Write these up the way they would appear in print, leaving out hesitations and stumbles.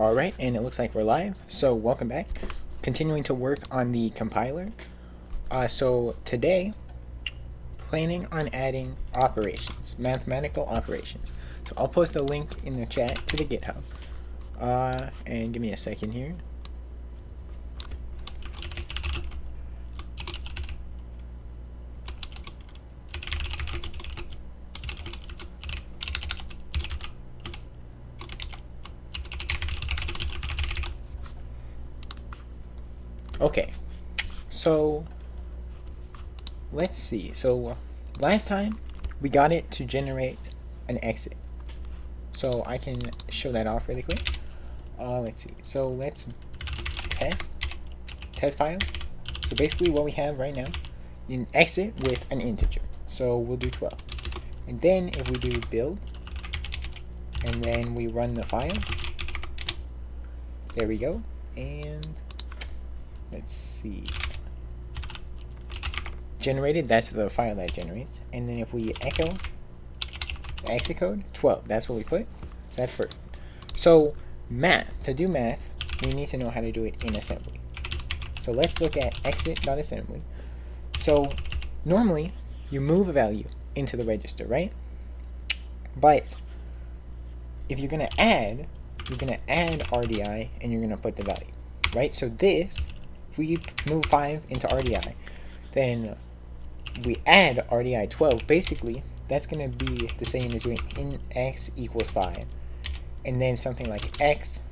Alright, and it looks like we're live, so welcome back. Continuing to work on the compiler. So today, planning on adding operations, mathematical operations. So I'll post a link in the chat to the GitHub. And give me a second here. Okay, so let's see. So last time we got it to generate an exit. So I can show that off really quick. Let's see. So let's test file. So basically what we have right now, an exit with an integer. So we'll do 12. And then if we do build, and then we run the file, there we go. And let's see, generated, that's the file that generates. And then if we echo the exit code, 12, that's what we put. So that's perfect. So to do math, we need to know how to do it in assembly. So let's look at exit.assembly. So normally you move a value into the register, right? But if you're gonna add RDI and you're gonna put the value, right? So this, if we move 5 into RDI, then we add RDI 12. Basically, that's going to be the same as doing in x equals 5, and then something like x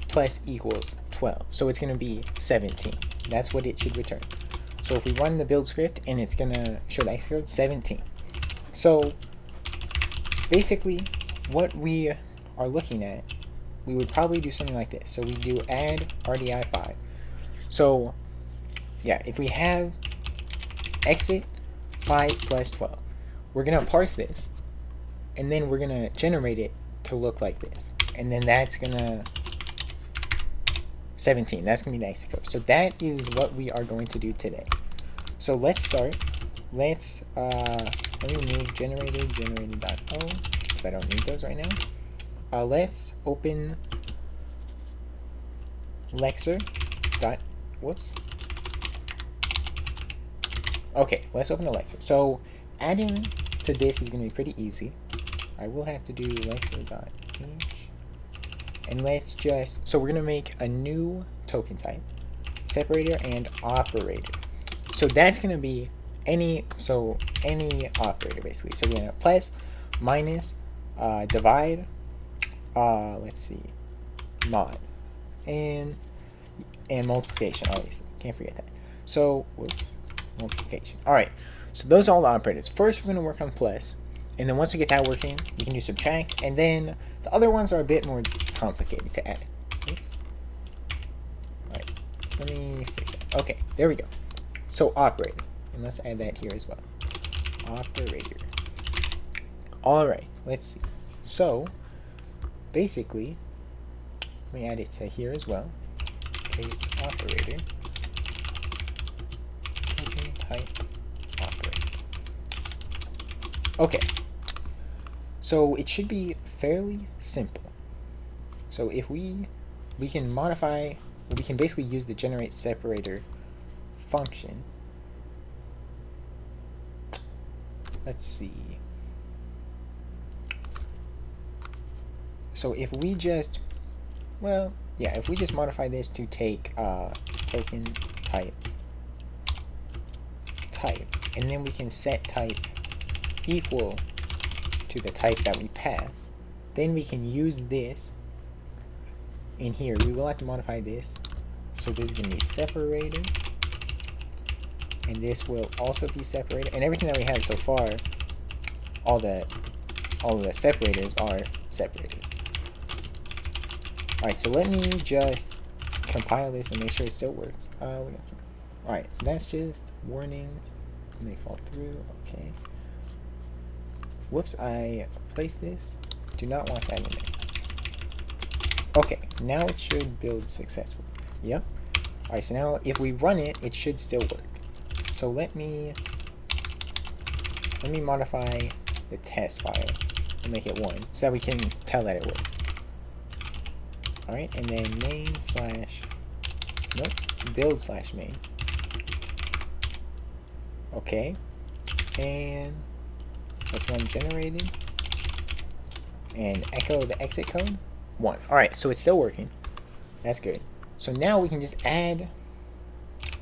plus equals 12. So it's going to be 17. That's what it should return. So if we run the build script, and it's going to show the exit code 17. So basically, what we are looking at, we would probably do something like this. So we do add RDI 5. So yeah, if we have exit 5 plus 12, we're going to parse this, and then we're going to generate it to look like this. And then that's going to 17. That's going to be the exit code. So that is what we are going to do today. So let's start. Let's let me remove generated.o, because I don't need those right now. Let's open Lexer. Whoops. Okay, let's open the Lexer. So adding to this is going to be pretty easy. I will have to do Lexer.h. And let's just, so we're going to make a new token type, separator and operator. So that's going to be any operator basically. So we're going to plus, minus, divide, let's see, mod, and multiplication, obviously. Can't forget that. So, whoops, multiplication. Alright, so those are all the operators. First, we're going to work on plus. And then once we get that working, we can do subtract. And then the other ones are a bit more complicated to add. Okay. Alright, let me fix that. Okay, there we go. So, operator. And let's add that here as well. Operator. Alright, let's see. So, basically, let me add it to here as well. Case operator, token type operator. Okay, so it should be fairly simple. So if we can modify, we can basically use the generate separator function. Let's see. So if we just, well, yeah, if we just modify this to take token type, and then we can set type equal to the type that we pass, then we can use this in here. We will have to modify this. So this is going to be separator, and this will also be separator, and everything that we have so far, all the separators are separators. Alright, so let me just compile this and make sure it still works. Alright, that's just warnings. May fall through. Okay. Whoops, I placed this. Do not want that in there. Okay, now it should build successfully. Yep. Alright, so now if we run it, it should still work. So let me modify the test file and make it 1 so that we can tell that it works. All right, and then main slash, nope, build slash main. Okay, and let's run generated and echo the exit code 1. All right, so it's still working. That's good. So now we can just add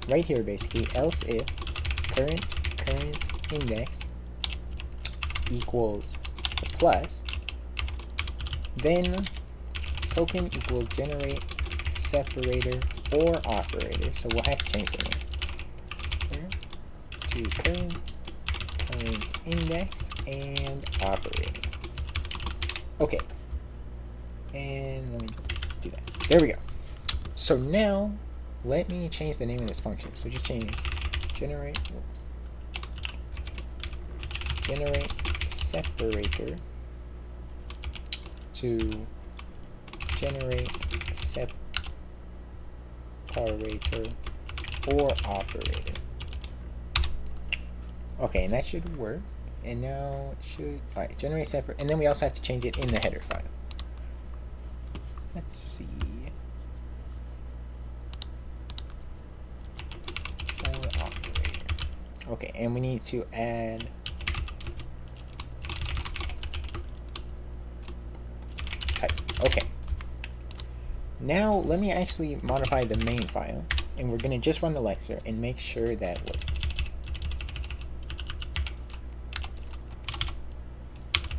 right here basically else if current index equals the plus, then token equals generate separator or operator. So we'll have to change the name to current index and operator. Okay, and let me just do that. There we go. So now let me change the name of this function. So just change generate separator to generate separator or operator. Okay, and that should work. And now it should, all right, generate separate, and then we also have to change it in the header file. Let's see. Or operator. Okay, and we need to add type. Okay. Now let me actually modify the main file, and we're gonna just run the Lexer and make sure that works.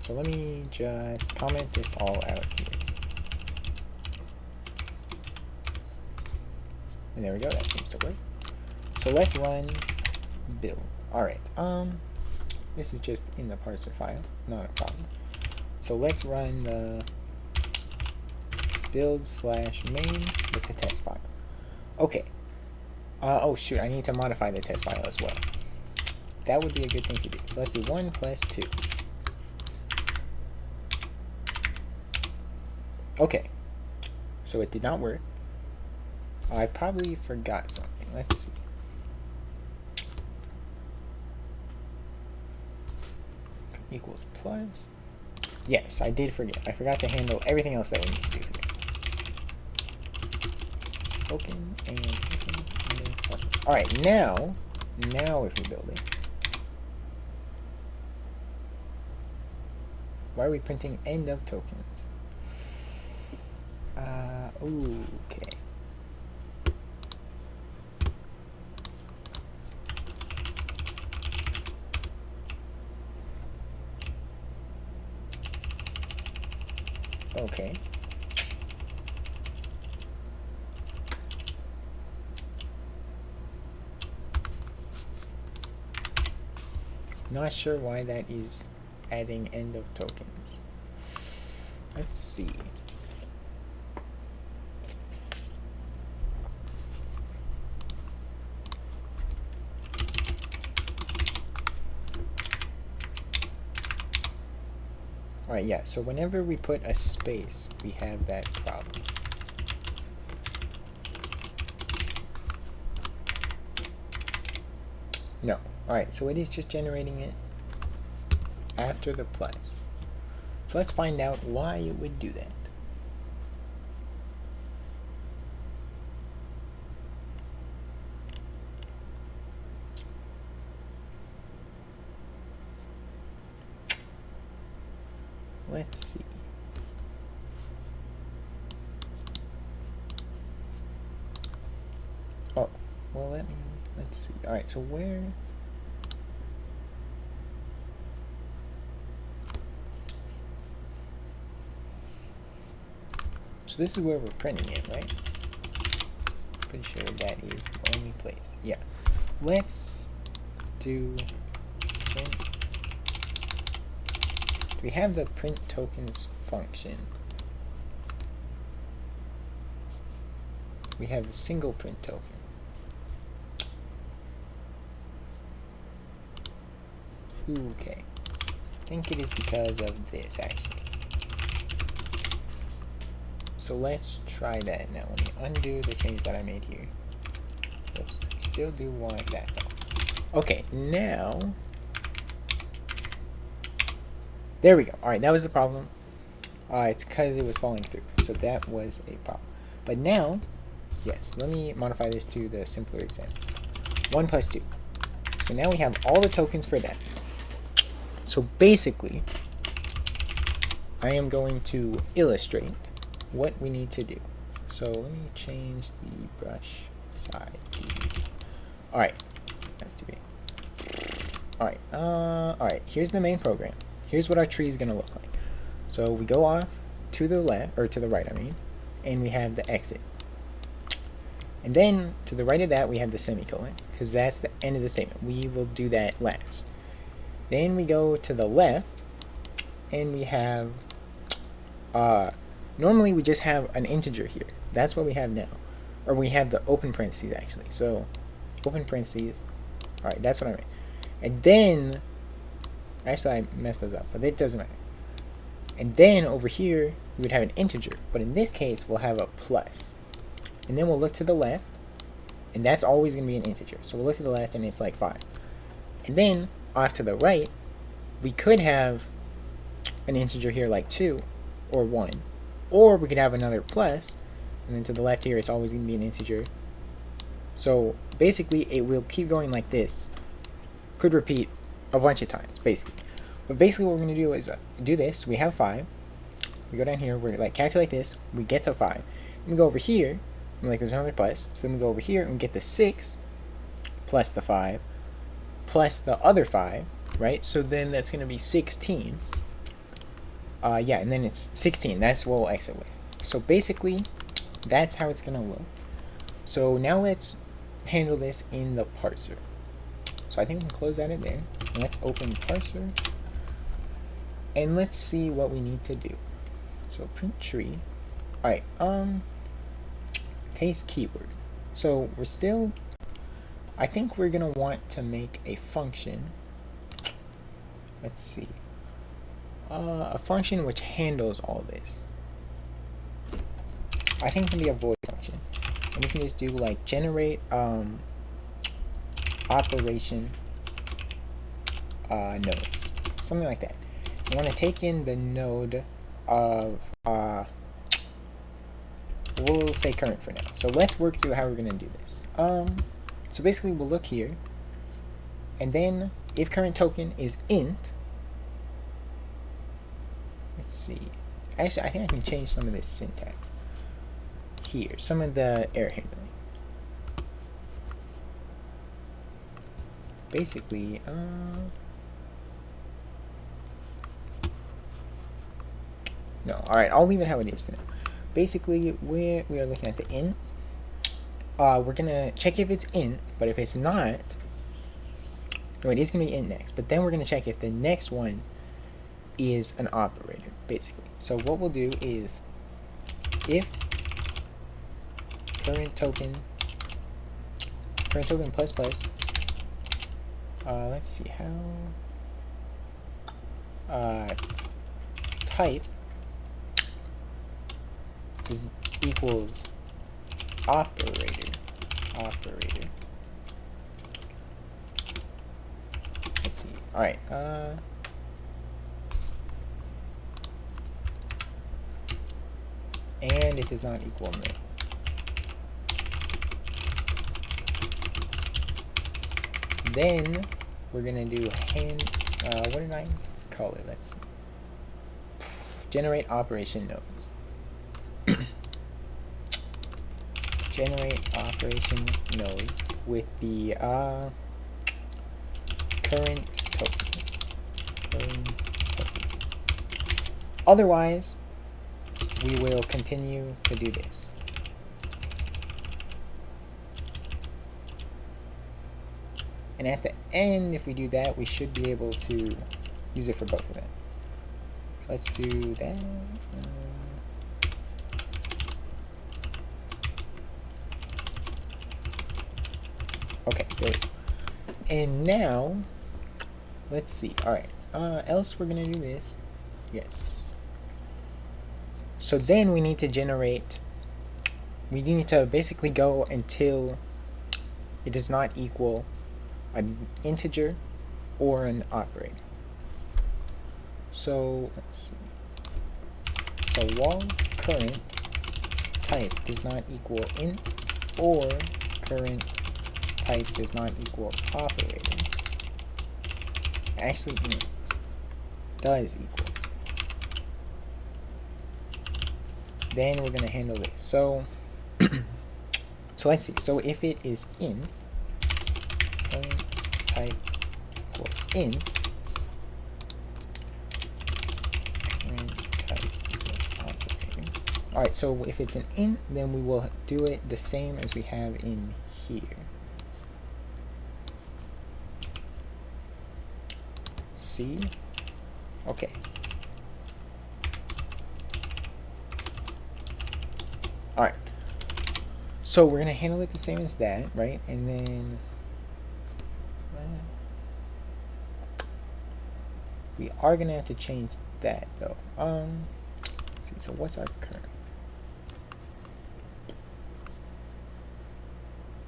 So let me just comment this all out here. And there we go, that seems to work. So let's run build. Alright, this is just in the parser file, not a problem. So let's run the build slash main with the test file. Okay. Oh shoot, I need to modify the test file as well. That would be a good thing to do. So let's do 1 plus 2. Okay, so it did not work. I probably forgot something. Let's see. Equals plus. Yes, I did forget. I forgot to handle everything else that we need to do here. Token and then plus. All right, now if we build it, why are we printing end of tokens? Okay. Okay. Not sure why that is adding end of tokens. Let's see. Alright, yeah, so whenever we put a space, we have that problem. No. Alright, so it is just generating it after the plus. So let's find out why it would do that. Let's see. Oh, well, let's see. All right, so where? So this is where we're printing it, right? Pretty sure that is the only place. Yeah. Let's do print. We have the print tokens function. We have the single print token. Okay. I think it is because of this, actually. So let's try that now. Let me undo the change that I made here. Oops. Still do want that though. Okay, now. There we go. Alright, that was the problem. It's because it was falling through. So that was a problem. But now, yes, let me modify this to the simpler example. 1 plus 2. So now we have all the tokens for that. So basically, I am going to illustrate what we need to do. So let me change the brush size. Alright. That's too big. Alright, here's the main program. Here's what our tree is going to look like. So we go off to the left, or to the right, I mean, and we have the exit. And then to the right of that, we have the semicolon, because that's the end of the statement. We will do that last. Then we go to the left, and we have, normally we just have an integer here. That's what we have now. Or we have the open parentheses, actually. So, open parentheses. Alright, that's what I meant. And then, actually I messed those up, but it doesn't matter. And then over here, we would have an integer. But in this case, we'll have a plus. And then we'll look to the left, and that's always going to be an integer. So we'll look to the left, and it's like 5. And then, off to the right, we could have an integer here like 2, or 1. Or we could have another plus, and then to the left here, it's always going to be an integer. So basically, it will keep going like this. Could repeat a bunch of times, basically. But basically what we're going to do is do this. We have 5. We go down here, we're like calculate this, we get to 5. And we go over here, and like there's another plus. So then we go over here and we get the 6 plus the 5 plus the other 5, right? So then that's going to be 16. Yeah, and then it's 16. That's what we'll exit with. So basically, that's how it's going to look. So now let's handle this in the parser. So I think we can close that in there. And let's open parser. And let's see what we need to do. So print tree. Alright, paste keyword. So we're still, I think we're going to want to make a function. Let's see. A function which handles all this. I think it can be a void function. And we can just do like generate operation nodes. Something like that. I want to take in the node of, we'll say current for now. So let's work through how we're going to do this. So basically we'll look here, and then if current token is int, let's see. Actually, I think I can change some of this syntax here, some of the error handling. Basically, no, alright, I'll leave it how it is for now. Basically, we are looking at the int. We're gonna check if it's int, but if it's not, no, it is gonna be int next, but then we're gonna check if the next one is an operator, basically. So what we'll do is, if current token plus plus, let's see how, type is equals operator. Let's see. All right. And it does not equal nil. Then we're gonna do what did I call it? Let's see. Generate operation nodes. Generate operation nodes with the current token. Otherwise, we will continue to do this. And at the end, if we do that, we should be able to use it for both of them. So let's do that. Okay, there we go. And now, let's see. Alright, else we're going to do this. Yes. So then we need to generate, we need to basically go until it does not equal an integer or an operator. So let's see. So while current type does not equal int or current type does not equal operator, actually does equal, then we're gonna handle this. So so let's see. So if it is int, current type equals int, current type equals operator. All right. So if it's an int, then we will do it the same as we have in here. See? Okay. All right. So we're gonna handle it the same as that, right? And then we are gonna have to change that though. Let's see. So what's our current?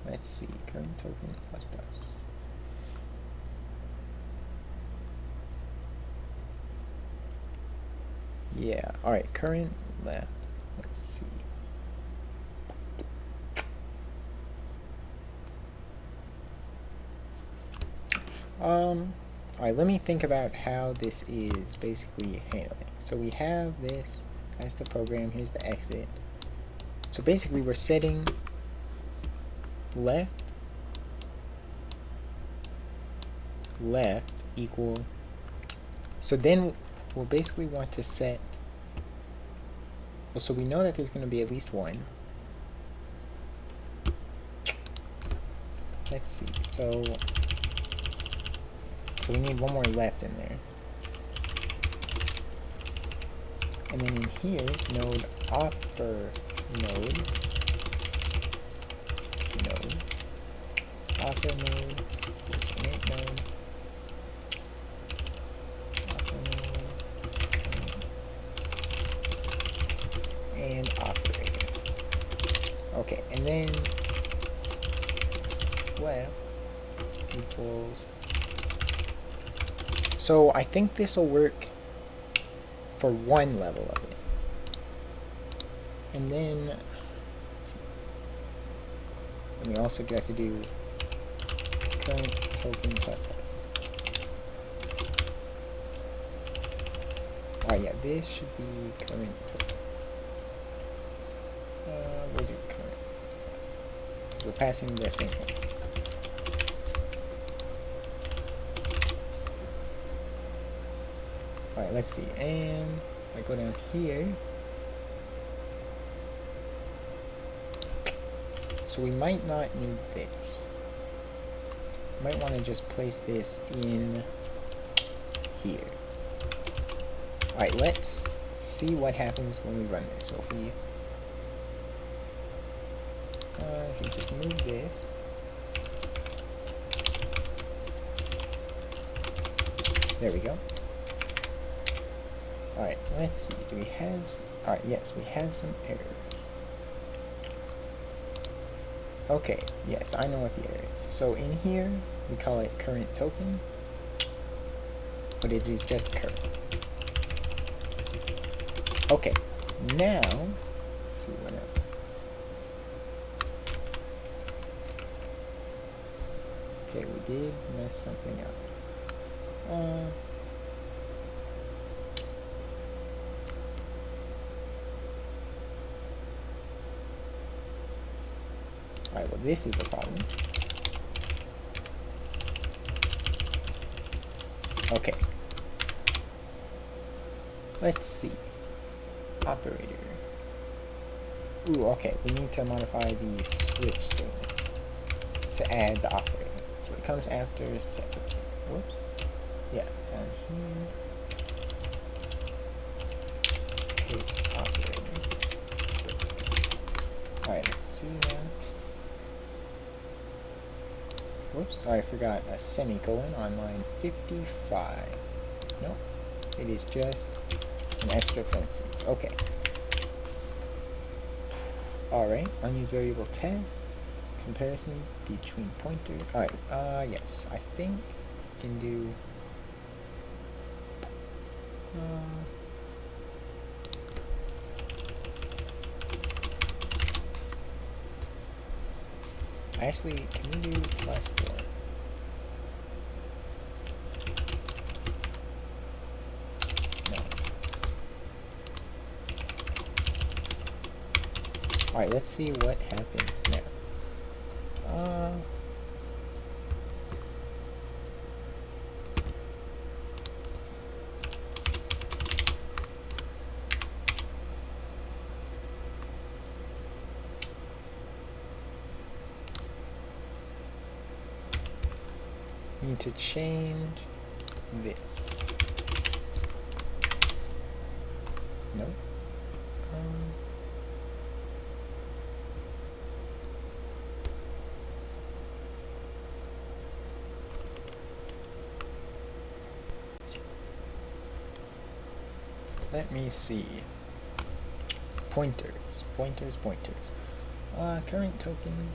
Let's see. Current token plus plus. Yeah. All right. Current left. Let's see. All right. Let me think about how this is basically handling. So we have this. That's the program. Here's the exit. So basically, we're setting left equal. So then we'll basically want to set. Well, so we know that there's going to be at least one. Let's see. So we need one more left in there. And then in here, node opper node opper node equals init node opper node and operator. Okay, and then left equals. So I think this will work for one level of it. And then we also have to do current token plus plus. Alright, yeah, this should be current token. We'll do current plus. We're passing the same thing. Alright, let's see. And if I go down here, so we might not need this. Might want to just place this in here. Alright, let's see what happens when we run this. So if we just move this, there we go. Alright, let's see. Do we have alright, yes, we have some errors. Okay, yes, I know what the error is. So in here, we call it current token, but it is just current. Okay, now, let's see what else. Okay, we did mess something up. Alright, well this is the problem. Okay. Let's see. Operator. Ooh, okay, we need to modify the switch statement to add the operator. So it comes after set. Whoops. Yeah, down here. It's operator. Alright, let's see now. Whoops, I forgot a semicolon on line 55. Nope, it is just an extra parentheses. Okay. Alright, unused variable test. Comparison between pointer. Alright, yes, I think we can do. Actually, can we do +4? No. Alright, let's see what happens now. Need to change this. No. Let me see. Pointers. Current token.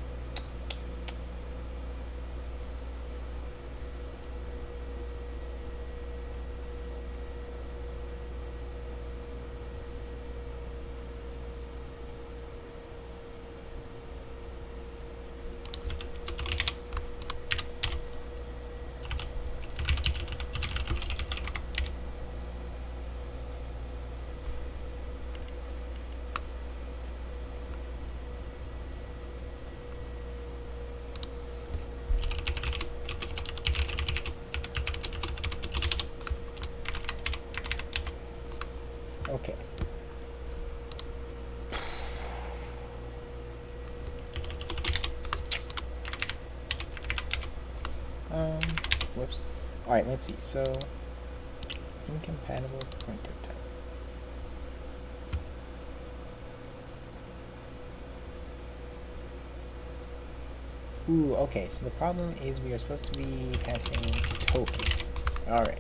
Okay. Whoops. Alright, let's see. So, incompatible pointer type. Ooh, okay. So the problem is we are supposed to be passing token. Alright.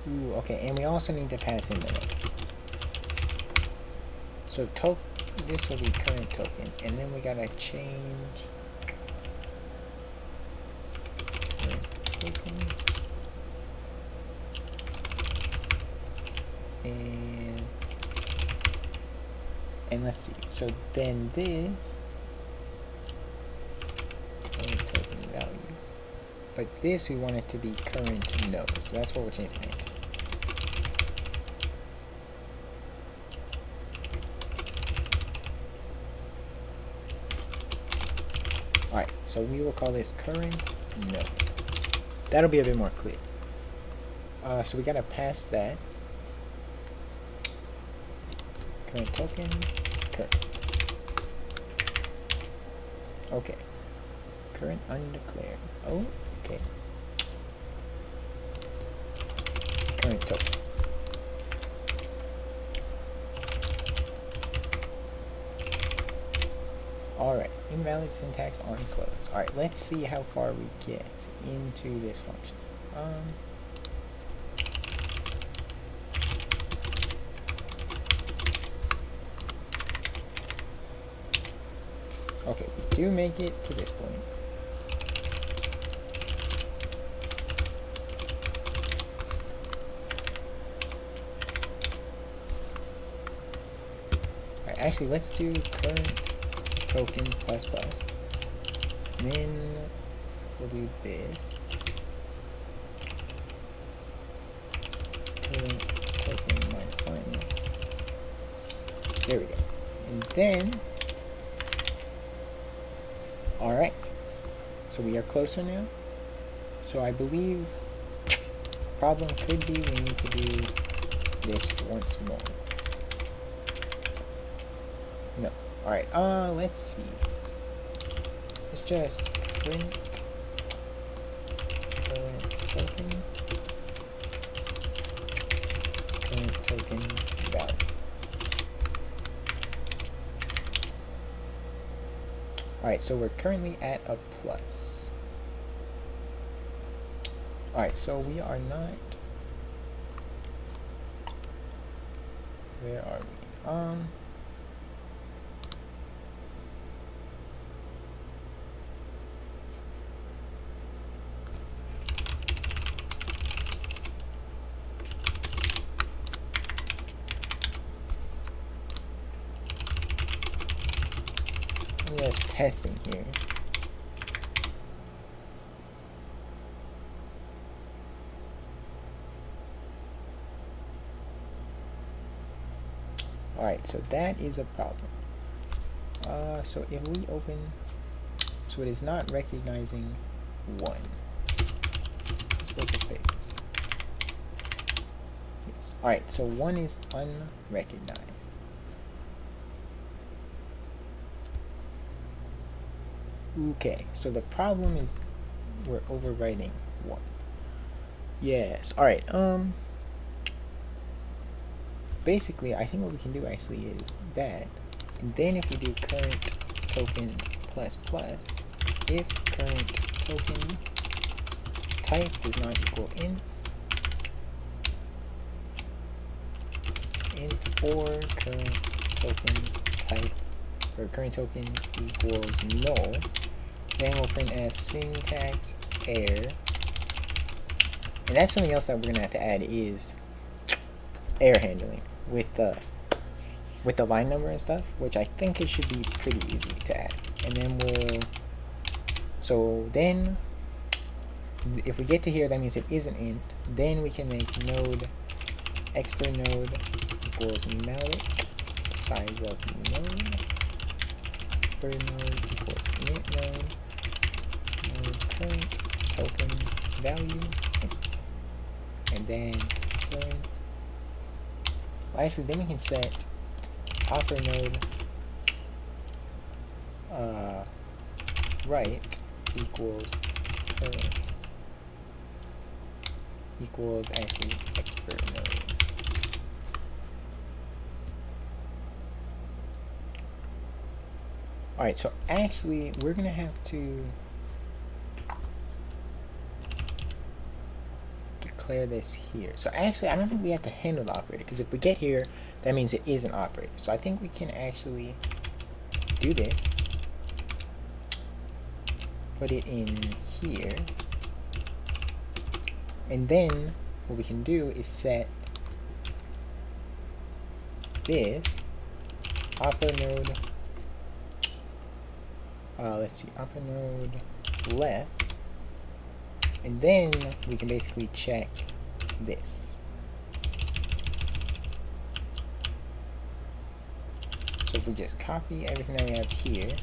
Ooh, okay, and we also need to pass in the name. So this will be current token, and then we gotta change current token, and let's see. So then this current token value. But this, we want it to be current node, so that's what we're changing it to. Alright, so we will call this current node. That'll be a bit more clear. So we gotta pass that. Current token, current. Okay. Current undeclared. Oh, okay. Current token. Alright, invalid syntax on close. Alright, let's see how far we get into this function. Okay, we do make it to this point. Alright, actually, let's do current token plus plus. And then we'll do this. Current token minus. There we go. And then, alright. So we are closer now. So I believe problem could be we need to do this once more. No. Alright, let's see. Let's just print current token value. Alright, so we're currently at a plus. Alright, so we are not. Where are we? just testing here. Alright, so that is a problem. So if we open, so it is not recognizing 1. Let's work with bases. Yes. Alright, so 1 is unrecognized. Okay, so the problem is we're overwriting 1. Yes, alright, basically I think what we can do actually is that, and then if we do current token plus plus, if current token type does not equal int or current token type, or current token equals null, then we'll print f syntax error. And that's something else that we're gonna have to add is error handling with the line number and stuff, which I think it should be pretty easy to add. And then we'll, so then if we get to here, that means it is an int. Then we can make node expr node equals malloc size of node, expr node equals init node, node current token value int, and then current. Well, actually, then we can set opera node right equals current equals actually expert node. Alright, so actually we're gonna have to declare this here. So actually I don't think we have to handle the operator, because if we get here, that means it is an operator. So I think we can actually do this, put it in here, and then what we can do is set this opera node, let's see, opera node left, and then we can basically check this. So if we just copy everything that we have here,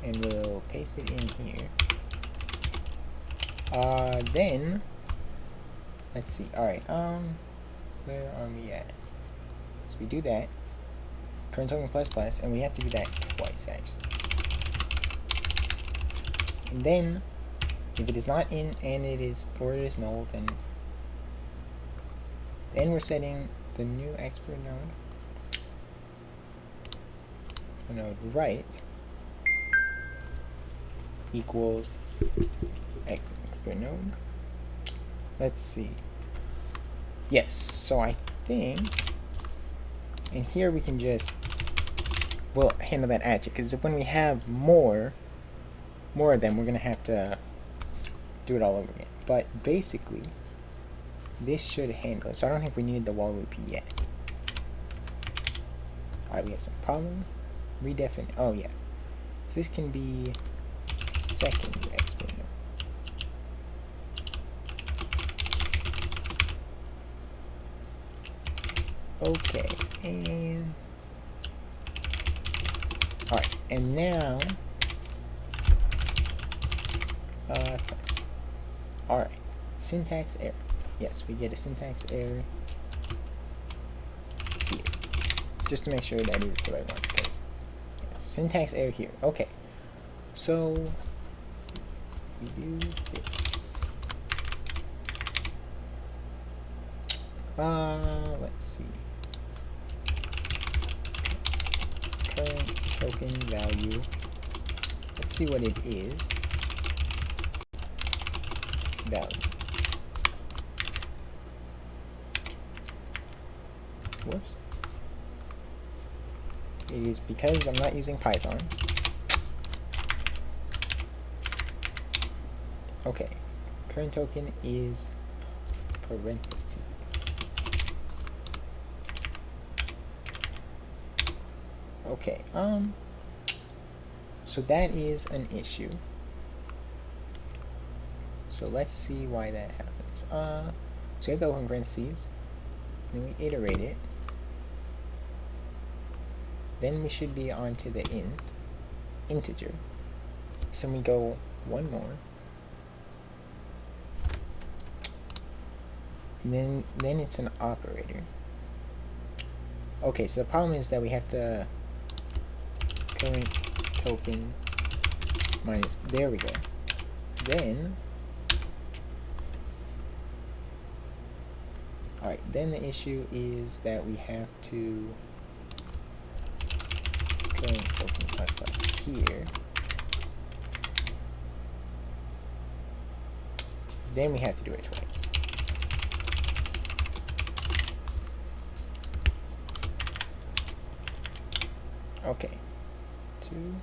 and we'll paste it in here, then let's see. Alright, where are we at? So we do that, current token plus plus, and we have to do that twice actually. And then if it is not in and it is, or it is null, then we're setting the new expert node right equals expert node. Let's see. Yes, so I think in here we can just, we'll handle that adjective, because when we have more of them, we're gonna have to do it all over again. But basically this should handle it, so I don't think we need the while loop yet. Alright, we have some problem. Redefine, oh yeah, so this can be second expert node. Okay, and alright, and now alright, syntax error. Yes, we get a syntax error here, just to make sure that is the right one. Yes, syntax error here. Okay, so we do this. Let's see. Current token value. Let's see what it is. Value. Whoops. It is because I'm not using Python. Okay. Current token is parentheses. Okay. So that is an issue. So let's see why that happens. So we have the open parentheses, then we iterate it. Then we should be on to the integer. So we go one more. And then it's an operator. Okay, so the problem is that we have to current token minus, there we go. Then, alright, then the issue is that we have to current token plus plus here. Then we have to do it twice. Okay, 2.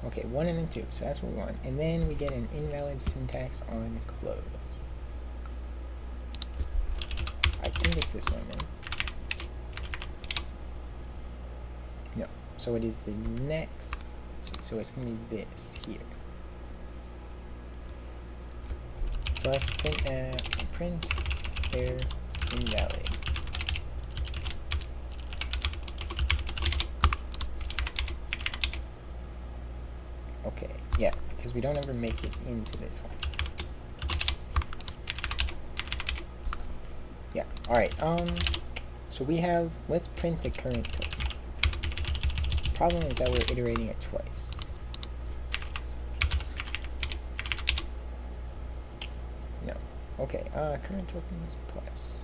Okay, 1 and then 2, so that's what we want. And then we get an invalid syntax on close. I think it's this one then. No, so it is the next, so it's going to be this here. So let's print error invalid. Okay, yeah, because we don't ever make it into this one. Yeah, alright, so we have, let's print the current token. Problem is that we're iterating it twice. No. Okay, current token is plus.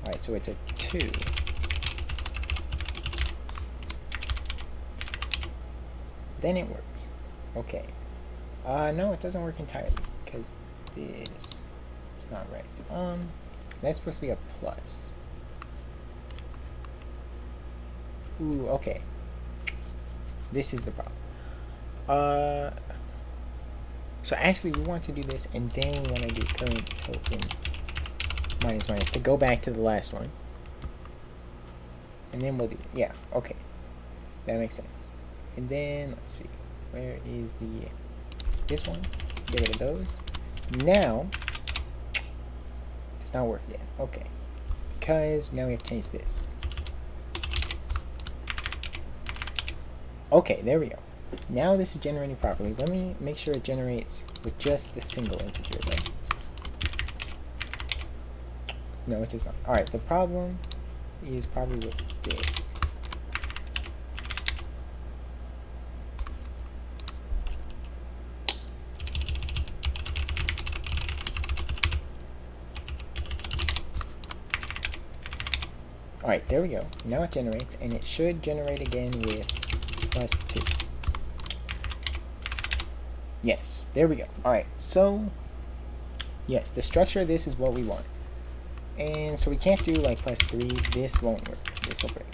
Alright, so it's a 2. Then it works. Okay. No, it doesn't work entirely, because this is not right. That's supposed to be a plus. Ooh, okay. This is the problem. So actually we want to do this, and then we want to do current token minus minus to go back to the last one. And then we'll do, yeah, okay. That makes sense. And then, let's see, where is this one? Get rid of those. Now, it's not working yet. Okay. Because now we have to change this. Okay, there we go. Now this is generating properly. Let me make sure it generates with just the single integer though. No, it does not. Alright, the problem is probably with this. Alright, there we go. Now it generates, and it should generate again with plus 2. Yes, there we go. Alright, so, yes, the structure of this is what we want. And so we can't do like plus 3. This won't work. This will break.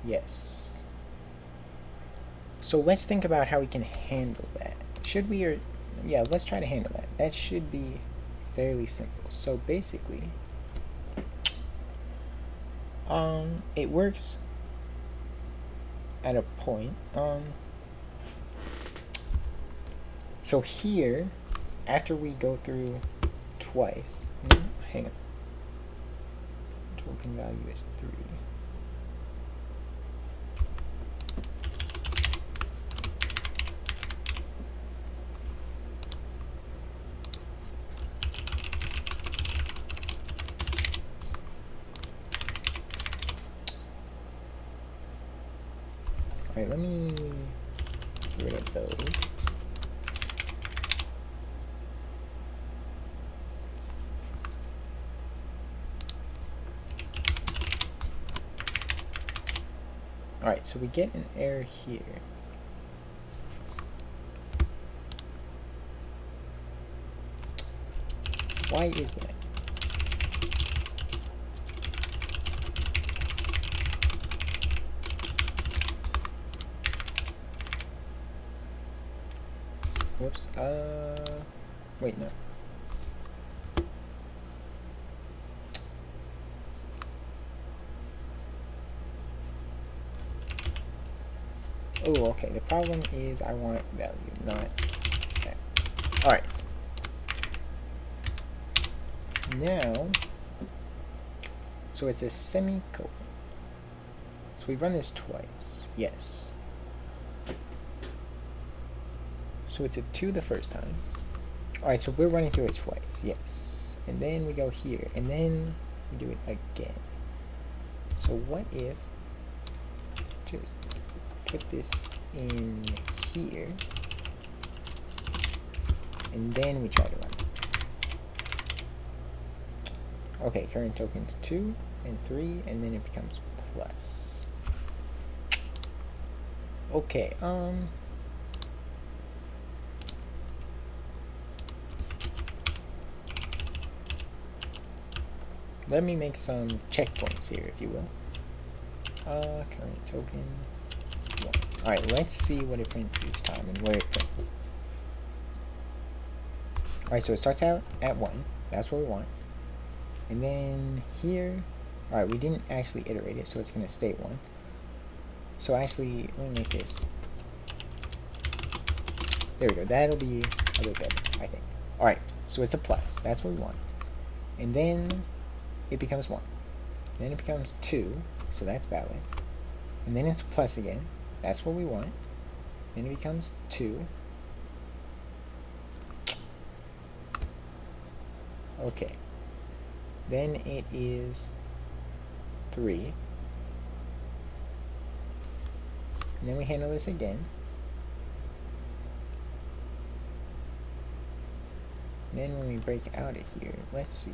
Yes. So let's think about how we can handle that. Should we, or, yeah, let's try to handle that. That should be fairly simple. So basically, it works at a point. So here, after we go through twice, hang on, token value is 3. Alright, let me get rid of those. Alright, so we get an error here. Why is that? Whoops. Wait, no. Oh, okay. The problem is I want value, not that. Alright. Now, so it's a semicolon. So we run this twice. Yes. So it's a 2 the first time. Alright, so we're running through it twice. Yes. And then we go here. And then we do it again. So what if just put this in here, and then we try to run. Okay, current tokens 2 and 3, and then it becomes plus. Okay, let me make some checkpoints here, if you will. Current token 1. Alright, let's see what it prints each time and where it prints. Alright, so it starts out at 1. That's what we want. And then here, alright, we didn't actually iterate it, so it's going to stay 1. So actually, let me make this. There we go. That'll be a bit better, I think. Alright, so it's a plus. That's what we want. And then it becomes 1. Then it becomes 2, so that's valid. And then it's a plus again. That's what we want. Then it becomes 2. Okay. Then it is 3. And then we handle this again. And then when we break out of here, let's see.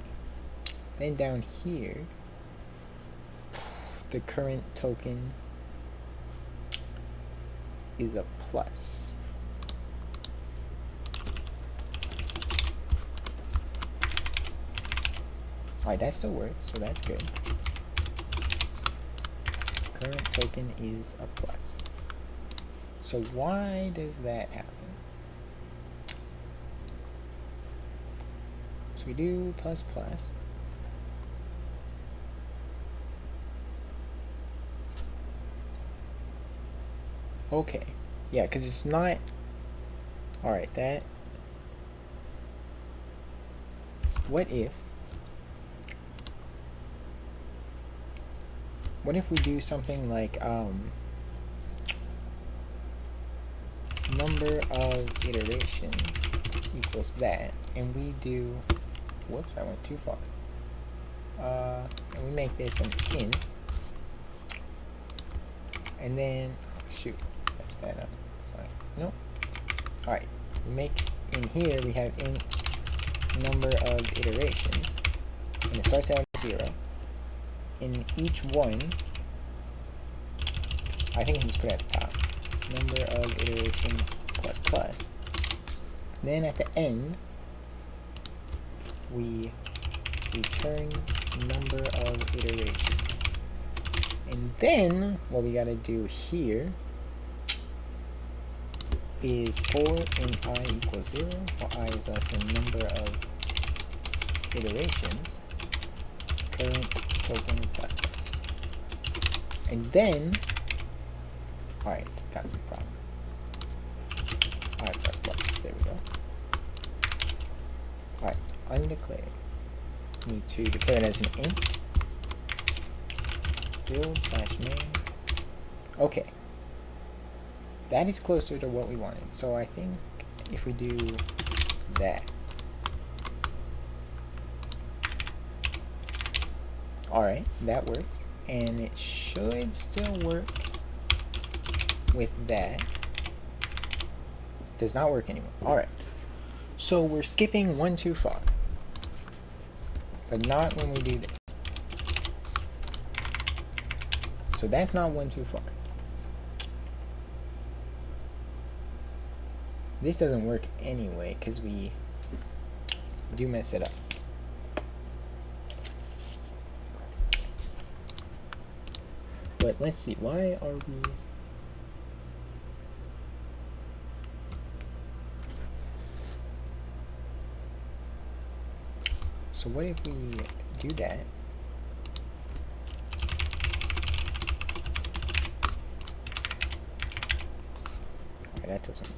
Then down here, the current token is a plus. Alright, that still works, so that's good. Current token is a plus. So why does that happen? So we do plus plus. Okay. Yeah, because it's not... Alright, that... What if we do something like, number of iterations equals that, and we do... Whoops, I went too far. And we make this an int. And then... Shoot. That up. Nope. Alright. We make in here we have int number of iterations. And it starts out at 0. In each one, I think we just put it at the top. Number of iterations plus plus. Then at the end, we return number of iterations. And then what we gotta do here is for in I equals 0, or I is less than number of iterations, current token plus plus. And then, alright, got some problem. I plus plus, there we go. Alright, undeclared. Need to declare it as an int. Build / main. Okay. That is closer to what we wanted. So I think if we do that. Alright, that works. And it should still work with that. Does not work anymore. Alright. So we're skipping one too far. But not when we do this. So that's not one too far. This doesn't work anyway, because we do mess it up. But let's see, why are we... So what if we do that? Okay, that doesn't.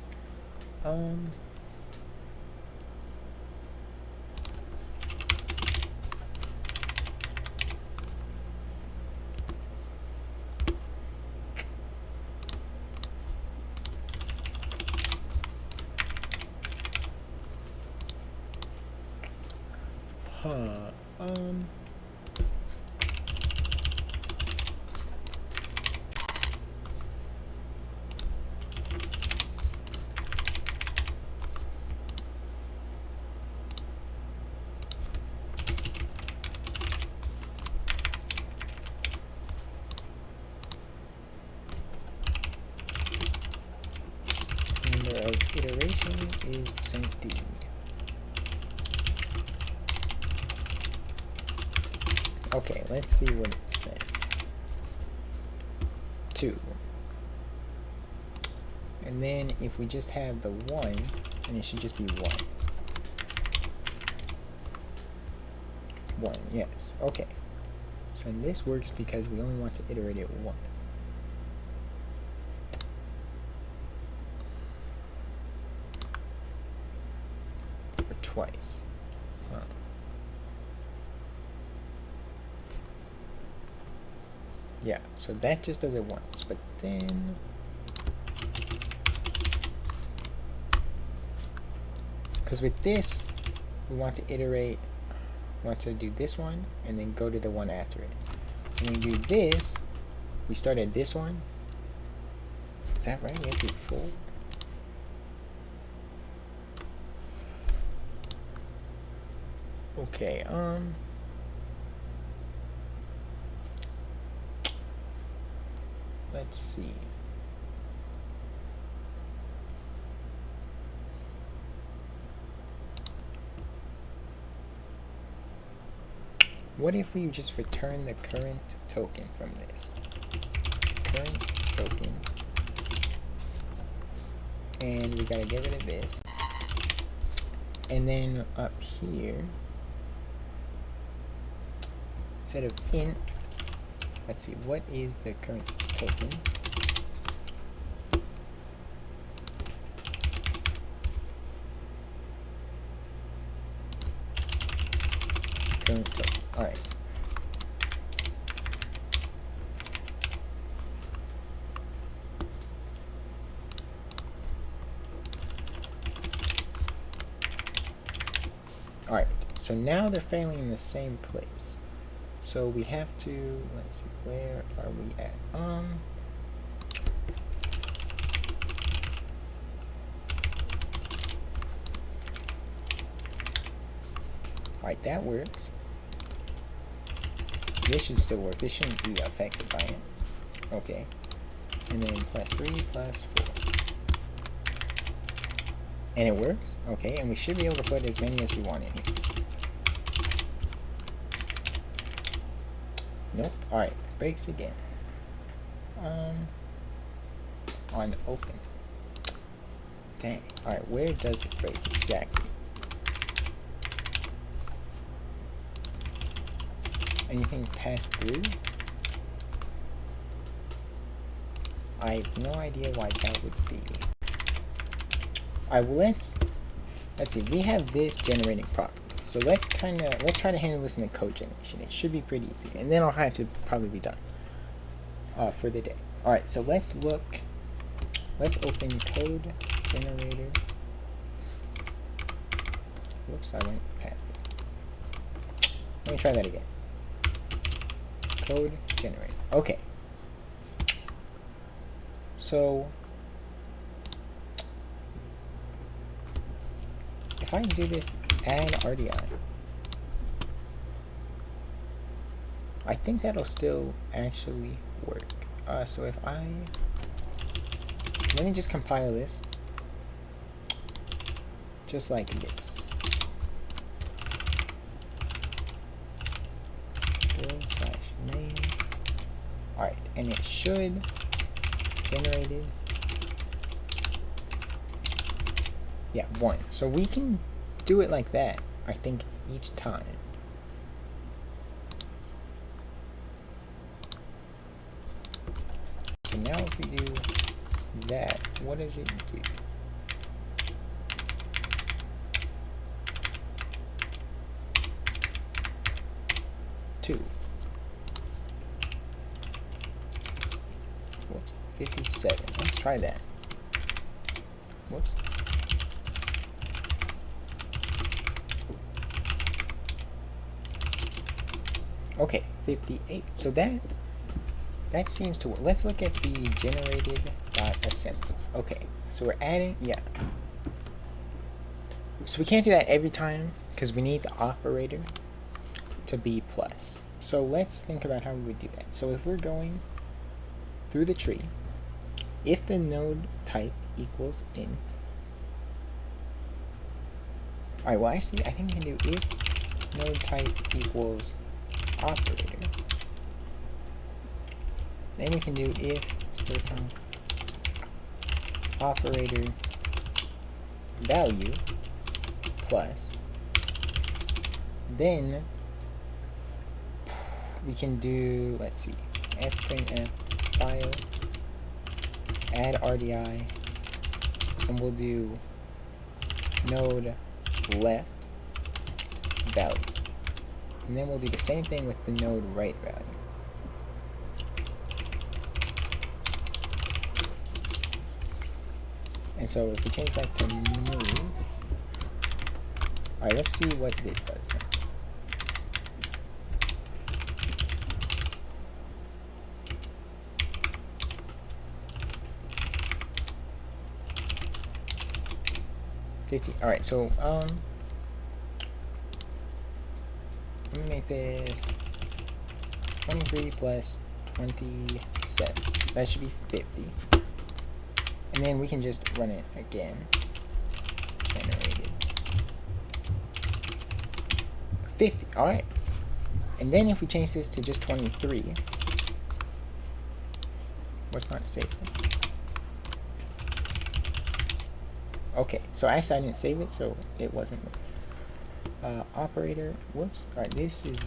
Number of iterations is %d. Okay, let's see what it says. 2. And then if we just have the 1, then it should just be 1. 1, yes. Okay. So this works because we only want to iterate it 1. Or twice. Huh. Yeah, so that just does it once, but then because with this we want to iterate, we want to do this one and then go to the one after it. When we do this, we start at this one. Is that right? We have to do 4. Okay, let's see. What if we just return the current token from this? Current token. And we gotta get rid of this. And then up here, instead of int, let's see, what is the current token? Current token. Alright. Alright, so now they're failing in the same place. So we have to, let's see, where are we at? Alright, that works. This should still work. This shouldn't be affected by it. Okay. And then plus 3 plus 4. And it works. Okay, and we should be able to put as many as we want in here. Nope. Alright, breaks again. On open. Dang. Alright, where does it break exactly? Anything pass through? I have no idea why that would be. Alright, well let's see. We have this generating property. So let's try to handle this in the code generation. It should be pretty easy. And then I'll have to probably be done for the day. Alright, so let's open code generator. Whoops, I went past it. Let me try that again. Code generator. Okay. So if I do this add RDI, I think that'll still actually work. So if let me just compile this just like this. Build/main. Alright, and it should generated. Yeah, 1. So we can do it like that, I think, each time. we do that, what does it do? Two. Whoops. 57. Let's try that. Whoops. Okay, 58. So that seems to work. Let's look at the generated.assembly. Okay, so we're adding, yeah. So we can't do that every time because we need the operator to be plus. So let's think about how we would do that. So if we're going through the tree, if the node type equals int, alright, well actually I think we can do if node type equals operator, then we can do if certain operator value plus, then we can do, let's see, fprintf file, add RDI, and we'll do node left value, and then we'll do the same thing with the node right value. And so if we change that to move, alright, let's see what this does now. Alright, so let me make this 23 plus 27. So that should be 50. And then we can just run it again. Generated 50. Alright. And then if we change this to just 23, what's not saved? Okay, so actually I didn't save it, so it wasn't. Operator, whoops. Alright, this is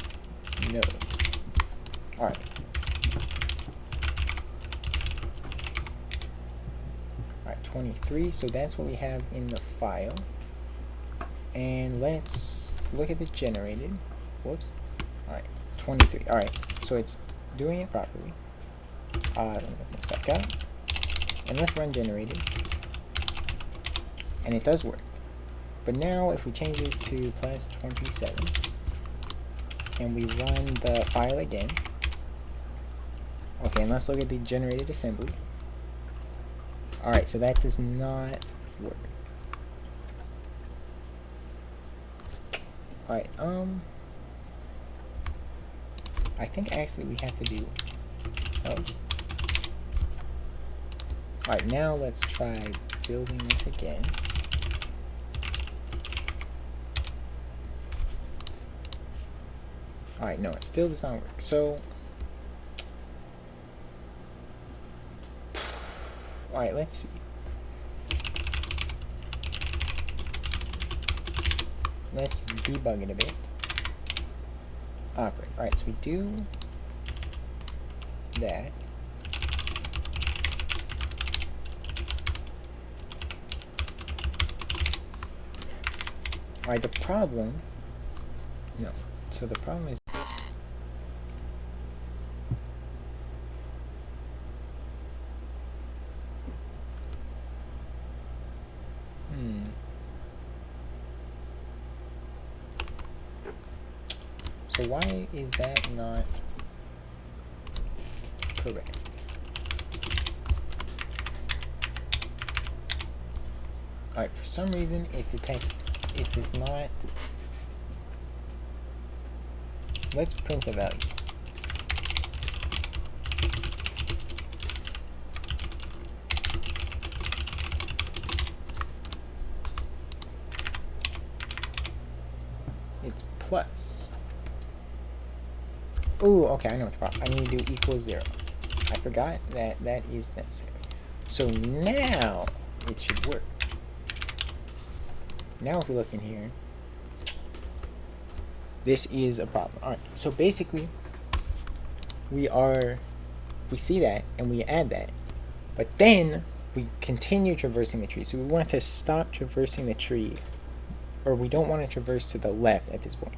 no. Alright. Alright, 23, so that's what we have in the file. And let's look at the generated. Whoops. Alright, 23. Alright, so it's doing it properly. Let me open this back up. And let's run generated. And it does work. But now if we change this to plus 27 and we run the file again, okay, and let's look at the generated assembly. Alright, so that does not work. Alright, I think actually we have to do else. Alright, now let's try building this again. Alright, no, it still does not work. So, alright, let's see. Let's debug it a bit. Operate. Alright, so we do that. Alright, the problem, no. So the problem is so why is that not correct? Alright, for some reason it detects, it does not. Let's print the value. It's plus. Ooh, okay, I know what the problem. I need to do equals 0. I forgot that that is necessary. So now it should work. Now if we look in here, this is a problem. Alright, so basically we see that and we add that, But then we continue traversing the tree. So we want to stop traversing the tree, or we don't want to traverse to the left at this point.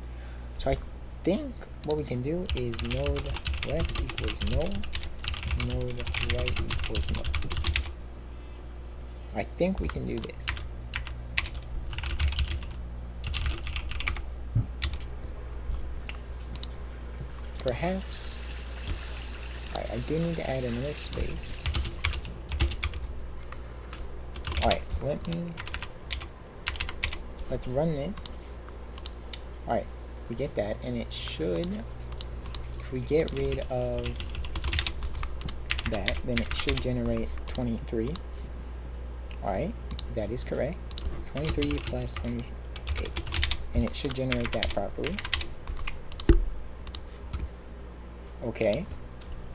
So I think what we can do is node left equals null, node right equals null. I think we can do this. Perhaps, alright, I do need to add another space. Alright, let's run this. Alright, we get that, and it should, if we get rid of that, then it should generate 23. Alright, that is correct. 23 plus 28. And it should generate that properly. Okay.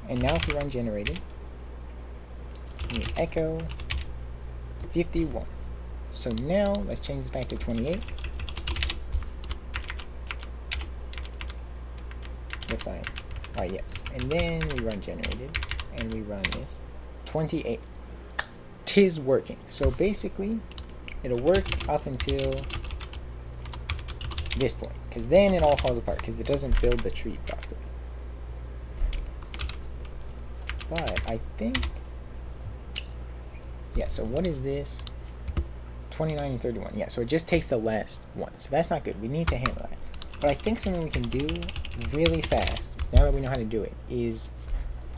And now if we run generated, we echo 51. So now let's change this back to 28. Looks like, alright, yes. And then we run generated, and we run this. 28. 'Tis working. So basically, it'll work up until this point, because then it all falls apart, because it doesn't build the tree properly. But I think, yeah, so what is this? 29 and 31. Yeah, so it just takes the last one. So that's not good. We need to handle that. But I think something we can do really fast, now that we know how to do it, is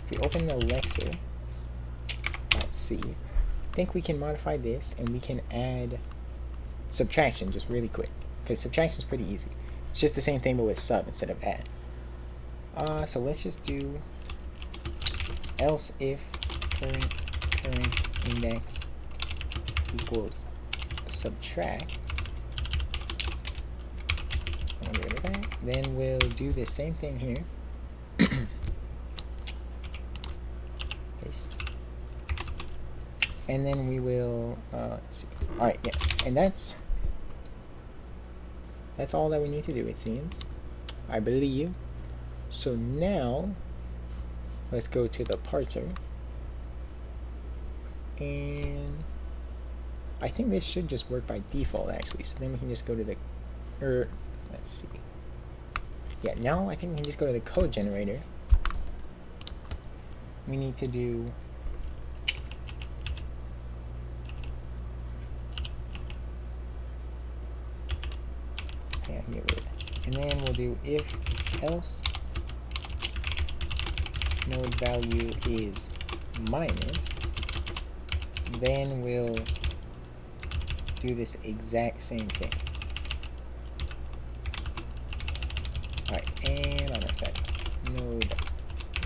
if we open the Lexer, let's see, I think we can modify this and we can add subtraction just really quick, because subtraction is pretty easy. It's just the same thing but with sub instead of add. So let's just do else if current index equals subtract. Get rid of that. Then we'll do the same thing here. Paste. And then we will let's see. Alright, yeah. And that's all that we need to do, it seems, I believe. So now let's go to the parser, and I think this should just work by default actually. So then we can just go to the, let's see. Yeah, now I think we can just go to the code generator. We need to do get rid. And then we'll do if else node value is minus, then we'll do this exact same thing. Alright, and I messed that up. Node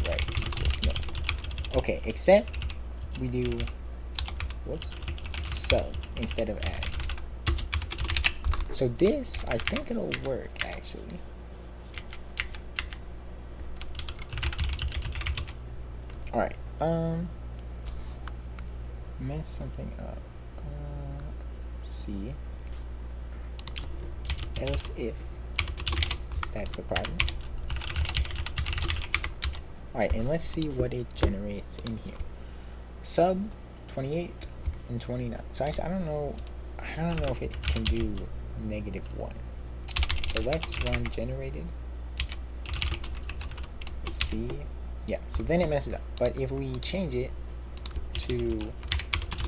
right equals null. Okay, except we do, whoops, sub instead of add. So this, I think it'll work actually. Alright, mess something up. See, else if, that's the problem. Alright, and let's see what it generates in here. Sub 28 and 29. So actually, I don't know if it can do -1. So let's run generated. Let's see. Yeah, so then it messes up. But if we change it to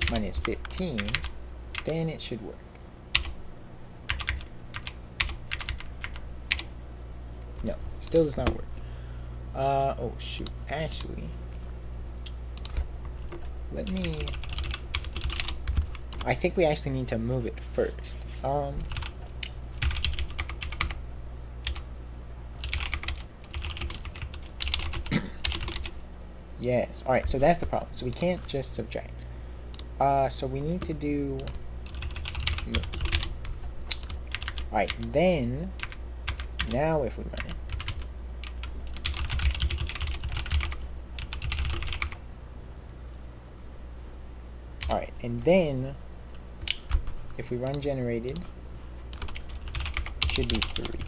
-15, then it should work. No, still does not work. Oh shoot, actually, I think we actually need to move it first. Yes, alright, so that's the problem. So we can't just subtract. So we need to do move. Alright, then now if we run it, alright, and then if we run generated, it should be 3.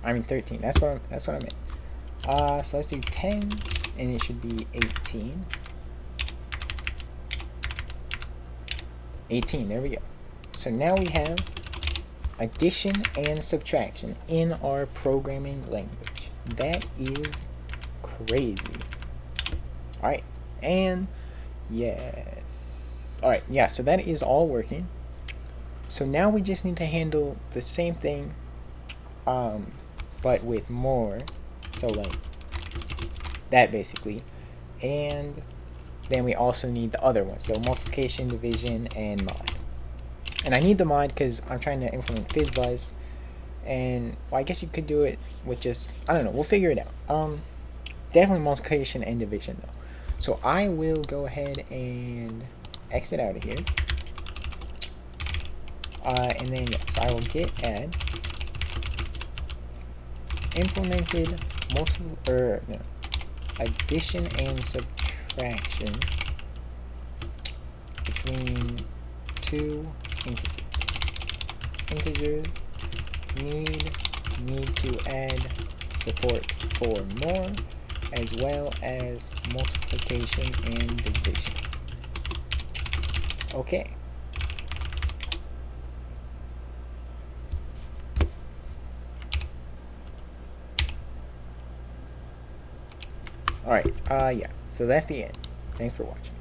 I mean 13. That's what I meant. So let's do 10, and it should be 18. 18, there we go. So now we have addition and subtraction in our programming language. That is crazy. Alright, and yes. Alright, yeah, so that is all working. So now we just need to handle the same thing, but with more. So like that basically. And then we also need the other one. So multiplication, division, and mod. And I need the mod because I'm trying to implement FizzBuzz. And well, I guess you could do it with just, I don't know, we'll figure it out. Definitely multiplication and division though. So I will go ahead and exit out of here. And then yeah, so I will git add implemented addition and subtraction between two integers. Need to add support for more, as well as multiplication and division. Okay. Alright, yeah, so that's the end. Thanks for watching.